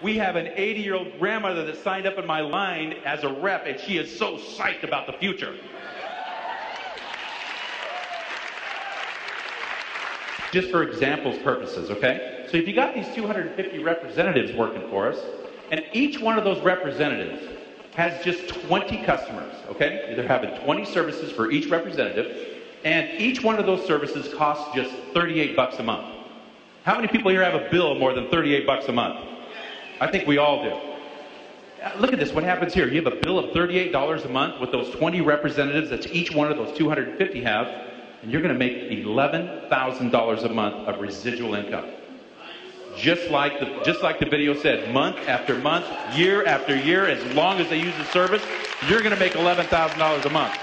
We have an 80-year-old grandmother that signed up in my line as a rep, and she is so psyched about the future. Just for examples purposes, okay? So if you got these 250 representatives working for us, and each one of those representatives has just 20 customers, okay? They're having 20 services for each representative, and each one of those services costs just 38 bucks a month. How many people here have a bill of more than 38 bucks a month? I think we all do. Look at this, what happens here. You have a bill of $38 a month with those 20 representatives that each one of those 250 have, and you're going to make $11,000 a month of residual income. Just like the video said, month after month, year after year, as long as they use the service, you're going to make $11,000 a month.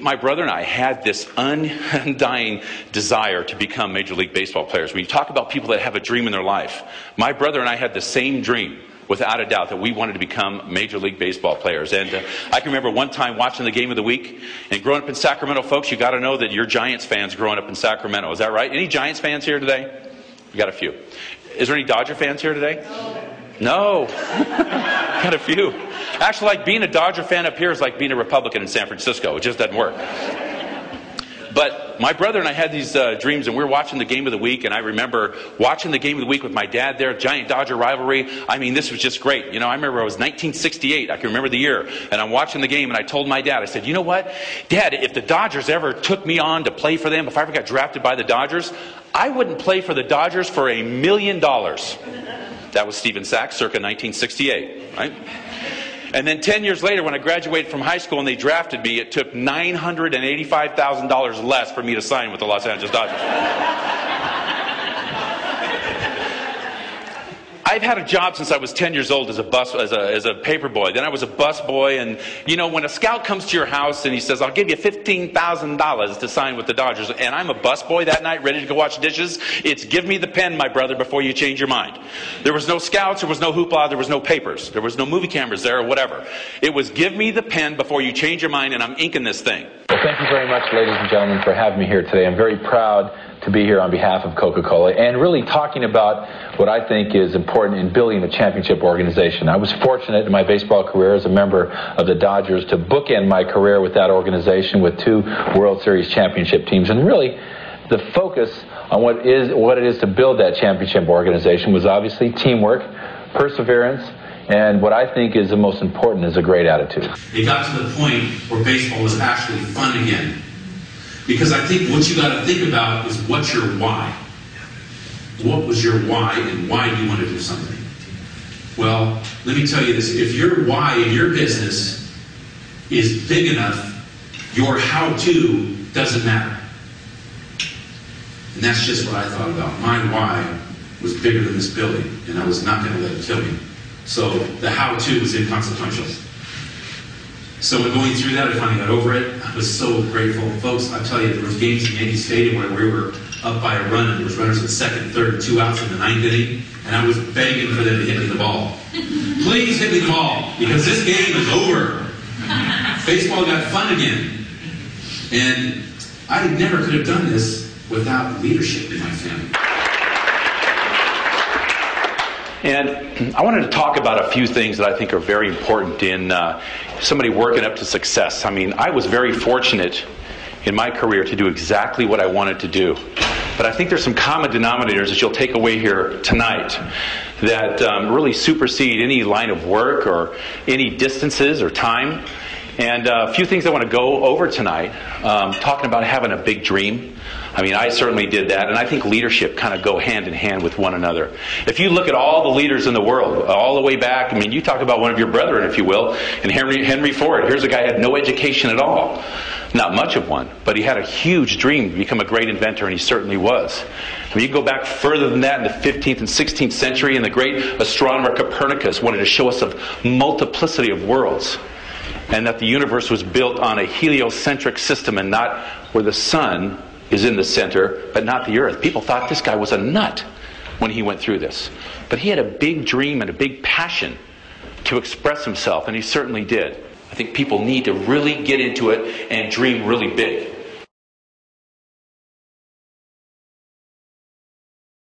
My brother and I had this undying desire to become Major League Baseball players. When you talk about people that have a dream in their life, my brother and I had the same dream, without a doubt, that we wanted to become Major League Baseball players. And I can remember one time watching the game of the week, and growing up in Sacramento, folks, you got to know that you're Giants fans growing up in Sacramento. Is that right? Any Giants fans here today? We got a few. Is there any Dodger fans here today? No. Got a few. Actually, like being a Dodger fan up here is like being a Republican in San Francisco. It just doesn't work. But my brother and I had these dreams, and we were watching the game of the week, and I remember watching the game of the week with my dad there, Giant-Dodger rivalry. I mean, this was just great. You know, I remember it was 1968. I can remember the year. And I'm watching the game, and I told my dad, I said, you know what? Dad, if the Dodgers ever took me on to play for them, if I ever got drafted by the Dodgers, I wouldn't play for the Dodgers for $1 million. That was Steve Sax, circa 1968, right? And then 10 years later, when I graduated from high school and they drafted me, it took $985,000 less for me to sign with the Los Angeles Dodgers. I've had a job since I was 10 years old as a paper boy. Then I was a bus boy, and you know, when a scout comes to your house and he says, I'll give you $15,000 to sign with the Dodgers, and I'm a bus boy that night ready to go wash dishes, it's give me the pen, my brother, before you change your mind. There was no scouts, there was no hoopla, there was no papers, there was no movie cameras there or whatever. It was give me the pen before you change your mind, and I'm inking this thing. Well, thank you very much, ladies and gentlemen, for having me here today. I'm very proud to be here on behalf of Coca-Cola and really talking about what I think is important in building a championship organization. I was fortunate in my baseball career as a member of the Dodgers to bookend my career with that organization with 2 World Series championship teams. And really, the focus on what it is to build that championship organization was obviously teamwork, perseverance, and what I think is the most important is a great attitude. It got to the point where baseball was actually fun again. Because I think what you got to think about is what's your why. What was your why, and why do you want to do something? Well, let me tell you this. If your why in your business is big enough, your how-to doesn't matter. And that's just what I thought about. My why was bigger than this building, and I was not going to let it kill me. So the how-to was inconsequential. So when going through that, I finally got over it. I was so grateful. Folks, I tell you, there was games in Yankee Stadium where we were up by a run, and there was runners at second, third, and 2 outs in the 9th inning, and I was begging for them to hit me the ball. Please hit me the ball, because this game is over. Baseball got fun again. And I never could have done this without leadership in my family. And I wanted to talk about a few things that I think are very important in somebody working up to success. I mean, I was very fortunate in my career to do exactly what I wanted to do. But I think there's some common denominators that you'll take away here tonight that really supersede any line of work or any distances or time. And a few things I want to go over tonight, talking about having a big dream. I mean, I certainly did that, and I think leadership kind of go hand in hand with one another. If you look at all the leaders in the world, all the way back, I mean, you talk about one of your brethren, if you will, and Henry Ford. Here's a guy who had no education at all. Not much of one, but he had a huge dream to become a great inventor, and he certainly was. I mean, you go back further than that in the 15th and 16th century, and the great astronomer Copernicus wanted to show us a multiplicity of worlds, and that the universe was built on a heliocentric system and not where the sun is in the center, but not the earth. People thought this guy was a nut when he went through this. But he had a big dream and a big passion to express himself, and he certainly did. I think people need to really get into it and dream really big.